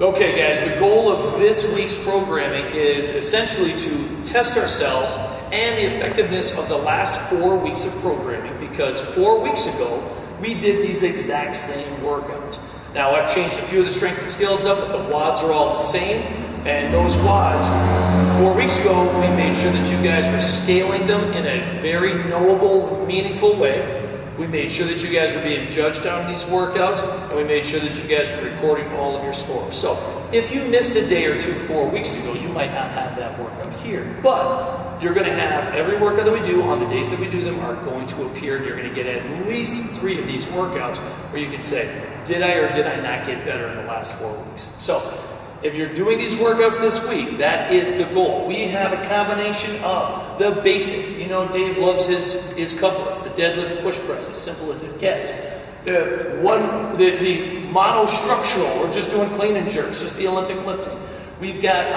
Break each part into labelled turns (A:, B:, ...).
A: Okay guys, the goal of this week's programming is essentially to test ourselves and the effectiveness of the last 4 weeks of programming, because 4 weeks ago we did these exact same workouts. Now I've changed a few of the strength and skills up, but the WODs are all the same, and those WODs, 4 weeks ago we made sure that you guys were scaling them in a very knowable, meaningful way. We made sure that you guys were being judged on these workouts, and we made sure that you guys were recording all of your scores. So if you missed a day or two 4 weeks ago, you might not have that workout here. But you're going to have every workout that we do on the days that we do them are going to appear, and you're going to get at least 3 of these workouts where you can say, did I or did I not get better in the last 4 weeks? So if you're doing these workouts this week, that is the goal. We have a combination of the basics. You know, Dave loves his couplets, the deadlift push press, as simple as it gets. The monostructural, we're just doing clean and jerks, just the Olympic lifting. We've got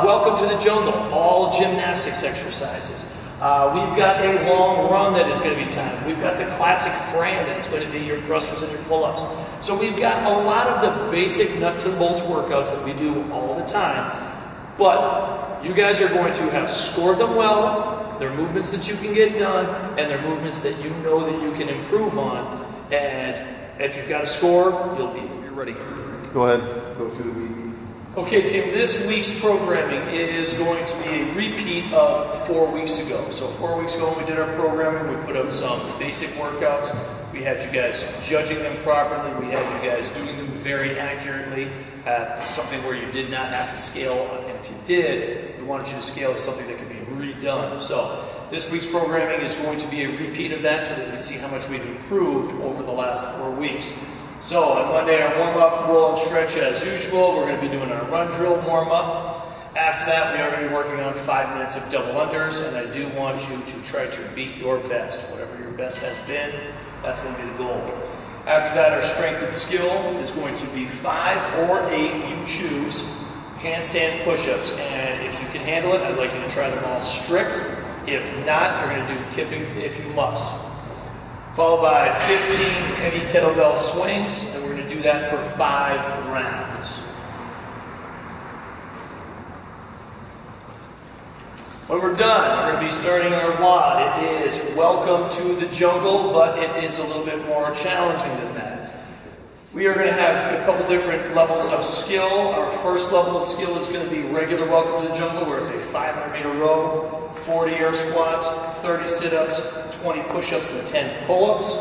A: Welcome to the Jungle, all gymnastics exercises. We've got a long run that is going to be timed. We've got the classic Fran that is going to be your thrusters and your pull-ups. So we've got a lot of the basic nuts and bolts workouts that we do all the time. But you guys are going to have scored them well. They're movements that you can get done, and they're movements that you know that you can improve on. And if you've got a score, you'll beat it.
B: You're ready. Go ahead. Go through the week.
A: Okay team, this week's programming is going to be a repeat of 4 weeks ago. So 4 weeks ago when we did our programming, we put out some basic workouts. We had you guys judging them properly. We had you guys doing them very accurately at something where you did not have to scale. And if you did, we wanted you to scale something that could be redone. So this week's programming is going to be a repeat of that so that we see how much we've improved over the last 4 weeks. So on Monday, our warm-up, roll and stretch as usual. We're going to be doing our run drill warm-up. After that, we are going to be working on 5 minutes of double unders, and I do want you to try to beat your best. Whatever your best has been, that's going to be the goal. After that, our strength and skill is going to be 5 or 8, you choose, handstand push-ups. And if you can handle it, I'd like you to try them all strict. If not, you're going to do kipping if you must. Followed by 15 heavy kettlebell swings, and we're going to do that for 5 rounds. When we're done, we're going to be starting our WOD. It is Welcome to the Jungle, but it is a little bit more challenging than that. We are going to have a couple different levels of skill. Our first level of skill is going to be regular Welcome to the Jungle, where it's a 500-meter row, 40 air squats, 30 sit-ups, 20 push-ups, and 10 pull-ups.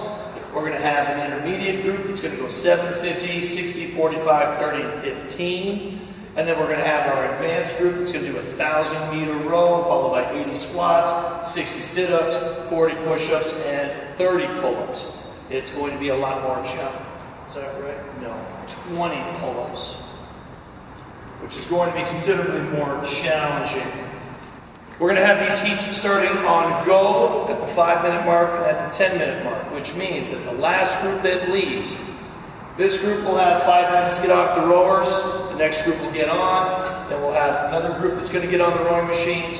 A: We're going to have an intermediate group that's going to go 7, 50, 60, 45, 30, and 15. And then we're going to have our advanced group that's going to do a 1,000-meter row, followed by 80 squats, 60 sit-ups, 40 push-ups, and 30 pull-ups. It's going to be a lot more challenging. Is that right? No. 20 pull-ups, which is going to be considerably more challenging. We're going to have these heats starting on go at the 5-minute mark and at the 10-minute mark, which means that the last group that leaves, this group will have 5 minutes to get off the rowers, the next group will get on, then we'll have another group that's going to get on the rowing machines.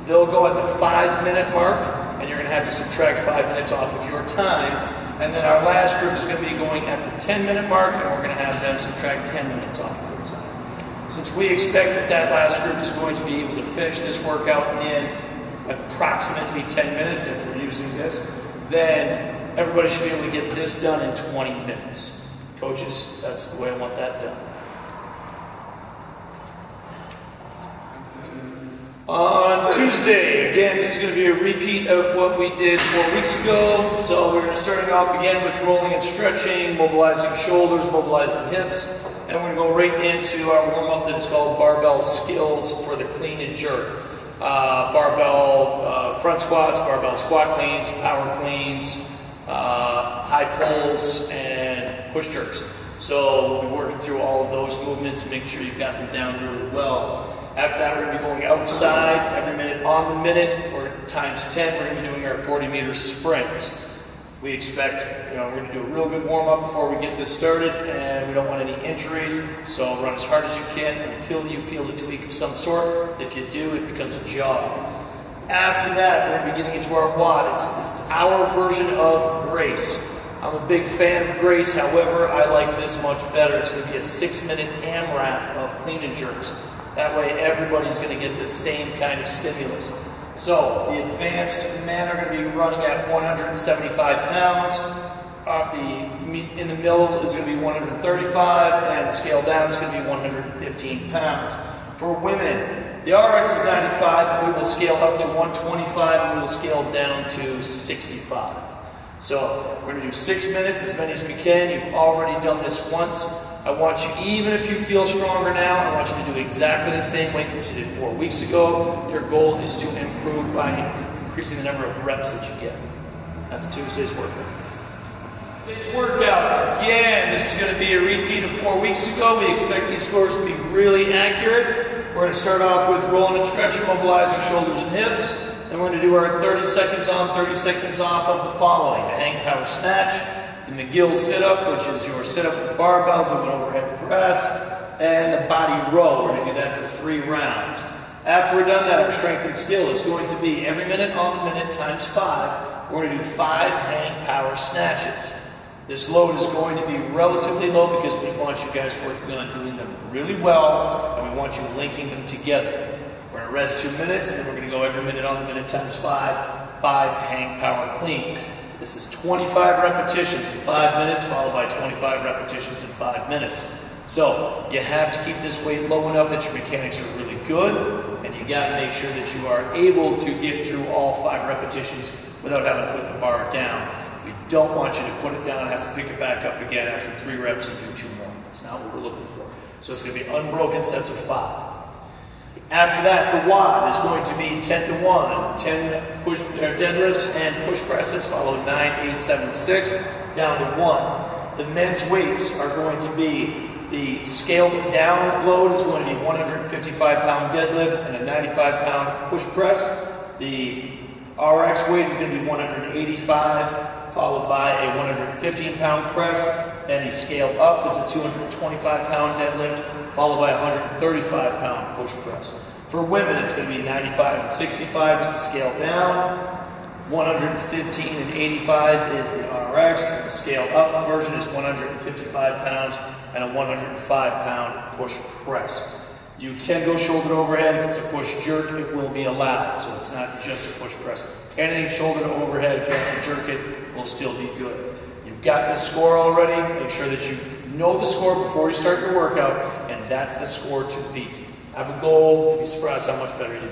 A: They'll go at the 5-minute mark, and you're going to have to subtract 5 minutes off of your time. And then our last group is going to be going at the 10-minute mark, and we're going to have them subtract 10 minutes off of their time. Since we expect that that last group is going to be able to finish this workout in approximately 10 minutes if we're using this, then everybody should be able to get this done in 20 minutes. Coaches, that's the way I want that done. On Tuesday, again, this is going to be a repeat of what we did 4 weeks ago. So we're going to start off again with rolling and stretching, mobilizing shoulders, mobilizing hips. And we're going to go right into our warm-up that is called barbell skills for the clean and jerk. Barbell front squats, barbell squat cleans, power cleans, high pulls, and push jerks. So we'll be working through all of those movements, make sure you've got them down really well. After that, we're going to be going outside every minute on the minute, or times 10. We're going to be doing our 40-meter sprints. We expect, we're going to do a real good warm-up before we get this started, and we don't want any injuries, so run as hard as you can until you feel a tweak of some sort. If you do, it becomes a jog. After that, we're going to be getting into our WOD. It's our version of grace. I'm a big fan of Grace, however, I like this much better. It's going to be a 6-minute AMRAP of clean and jerks. That way everybody's going to get the same kind of stimulus. So the advanced men are going to be running at 175 pounds. In the middle is going to be 135, and the scale down is going to be 115 pounds. For women, the RX is 95, but we will scale up to 125, and we will scale down to 65. So we're going to do 6 minutes, as many as we can. You've already done this once. I want you, even if you feel stronger now, I want you to do exactly the same weight that you did 4 weeks ago. Your goal is to improve by increasing the number of reps that you get. That's Tuesday's workout. Today's workout, again, this is going to be a repeat of 4 weeks ago. We expect these scores to be really accurate. We're going to start off with rolling and stretching, mobilizing shoulders and hips. Then we're going to do our 30 seconds on, 30 seconds off of the following: the hang power snatch, the McGill sit-up, which is your sit-up with the barbell, do an overhead press, and the body row. We're going to do that for 3 rounds. After we're done that, our strength and skill is going to be every minute on the minute times 5. We're going to do 5 hang power snatches. This load is going to be relatively low because we want you guys working on doing them really well, and we want you linking them together. We're going to rest 2 minutes, and then we're going to go every minute on the minute times 5, 5 hang power cleans. This is 25 repetitions in 5 minutes, followed by 25 repetitions in 5 minutes. So you have to keep this weight low enough that your mechanics are really good, and you got to make sure that you are able to get through all 5 repetitions without having to put the bar down. We don't want you to put it down and have to pick it back up again after 3 reps and do 2 more. That's not what we're looking for. So it's going to be unbroken sets of 5. After that, the WOD is going to be 10 to 1, 10 push deadlifts and push presses, followed 9, 8, 7, 6, down to 1. The men's weights are going to be, the scaled down load is going to be 155-pound deadlift and a 95-pound push press. The RX weight is going to be 185, followed by a 115-pound press, and the scale up is a 225-pound deadlift, followed by a 135-pound push press. For women, it's going to be 95 and 65 is the scale down, 115 and 85 is the RX, and the scale up version is 155 pounds and a 105-pound push press. You can go shoulder overhead. If it's a push jerk, it will be allowed, so it's not just a push press. Anything shoulder to overhead, if you have to jerk it, will still be good. You've got the score already. Make sure that you know the score before you start your workout, and that's the score to beat. Have a goal. You'll be surprised how much better you do.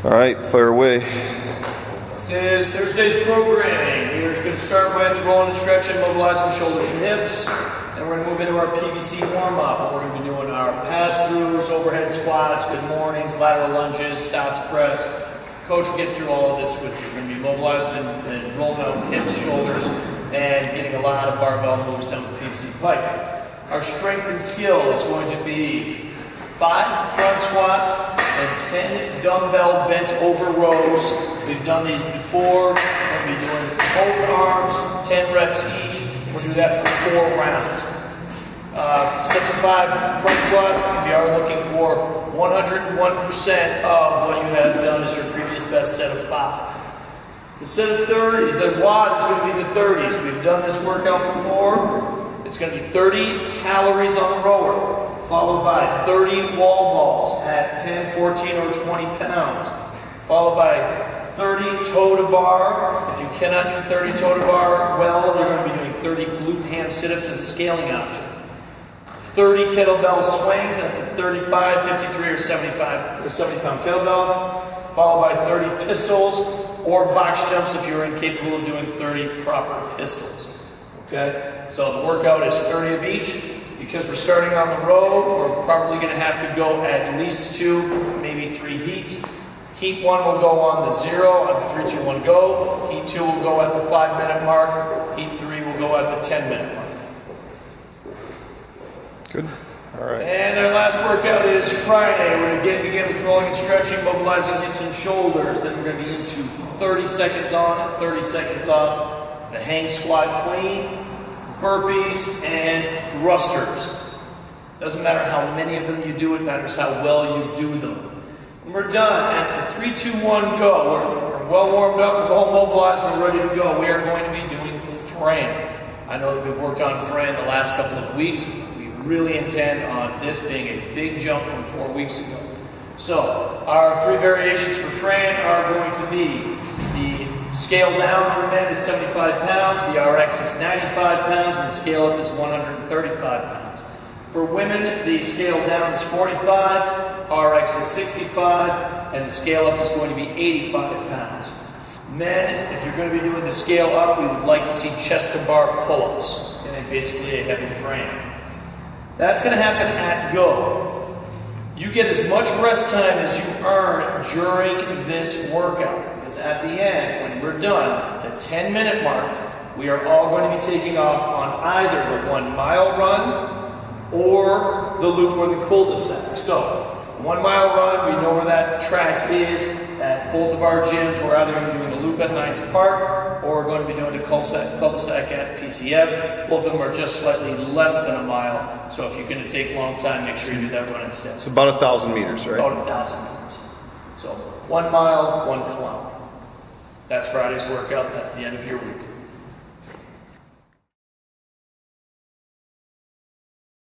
B: All right, fire away.
A: This is Thursday's programming. We are going to start with rolling and stretching, mobilizing shoulders and hips. And we're going to move into our PVC warm-up. We're going to be doing our pass-throughs, overhead squats, good mornings, lateral lunges, stance press. Coach will get through all of this with you. We're going to be mobilizing and rolling out hips, shoulders, and getting a lot of barbell moves down the PVC pipe. Our strength and skill is going to be 5 front squats and 10 dumbbell bent over rows. We've done these before. We're going to be doing both arms, 10 reps each. We'll do that for 4 rounds. Sets of 5 front squats, we are looking for 101% of what you have done as your previous best set of 5. The set of 30s, the WOD is going to be the 30s. We've done this workout before. It's going to be 30 calories on the rower, followed by 30 wall balls at 10, 14, or 20 pounds, followed by 30 toe to bar. If you cannot do 30 toe to bar well, you're going to be doing 30 glute ham sit-ups as a scaling option. 30 kettlebell swings at the 35, 53, or 70-pound kettlebell, followed by 30 pistols or box jumps if you're incapable of doing 30 proper pistols. Okay, so the workout is 30 of each. Because we're starting on the road, we're probably going to have to go at least 2, maybe 3 heats. Heat 1 will go on the 0 at the 3, 2, 1 go. Heat 2 will go at the 5-minute mark. Heat 3 will go at the 10-minute mark.
B: Good. All right.
A: And our last workout is Friday. We're going to begin with rolling and stretching, mobilizing hips and shoulders. Then we're going to be into 30 seconds on, 30 seconds off. The hang squat clean, burpees, and thrusters. Doesn't matter how many of them you do, it matters how well you do them. When we're done, at the 3, 2, 1 go, we're we're well warmed up, we're well mobilized, we're ready to go. We are going to be doing frame. I know that we've worked on frame the last couple of weeks. We really intend on this being a big jump from 4 weeks ago. So, our 3 variations for frame are going to be the scale down for men is 75 pounds, the RX is 95 pounds, and the scale up is 135 pounds. For women, the scale down is 45, RX is 65, and the scale up is going to be 85 pounds. Men, if you're going to be doing the scale up, we would like to see chest to bar pull-ups, and basically a heavy frame. That's going to happen at go. You get as much rest time as you earn during this workout, because at the end, when we're done, the 10-minute mark, we are all going to be taking off on either the 1 mile run or the loop or the cul-de-sac. So, 1 mile run, we know where that track is. At both of our gyms, we're either going to be doing the loop at Hines Park or we're going to be doing the cul-de-sac at PCF. Both of them are just slightly less than a mile. So if you're going to take a long time, make sure you do that run instead.
B: It's about 1,000 meters, right?
A: About 1,000 meters. So 1 mile, 1 kilometer. That's Friday's workout. That's the end of your week.